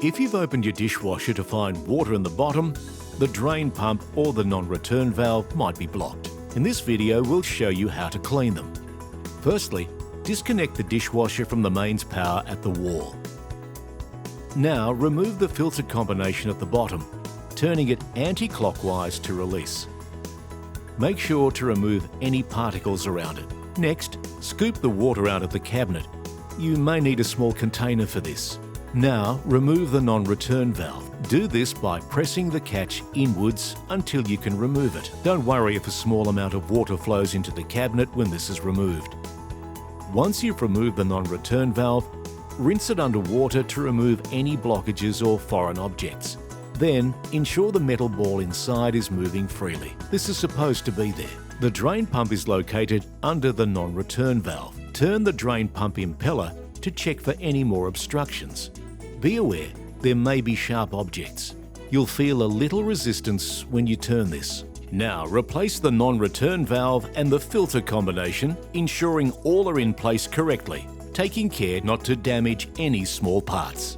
If you've opened your dishwasher to find water in the bottom, the drain pump or the non-return valve might be blocked. In this video, we'll show you how to clean them. Firstly, disconnect the dishwasher from the mains power at the wall. Now remove the filter combination at the bottom, turning it anti-clockwise to release. Make sure to remove any particles around it. Next, scoop the water out of the cabinet. You may need a small container for this. Now remove the non-return valve. Do this by pressing the catch inwards until you can remove it. Don't worry if a small amount of water flows into the cabinet when this is removed. Once you've removed the non-return valve, rinse it under water to remove any blockages or foreign objects. Then, ensure the metal ball inside is moving freely. This is supposed to be there. The drain pump is located under the non-return valve. Turn the drain pump impeller to check for any more obstructions. Be aware, there may be sharp objects. You'll feel a little resistance when you turn this. Now replace the non-return valve and the filter combination, ensuring all are in place correctly, taking care not to damage any small parts.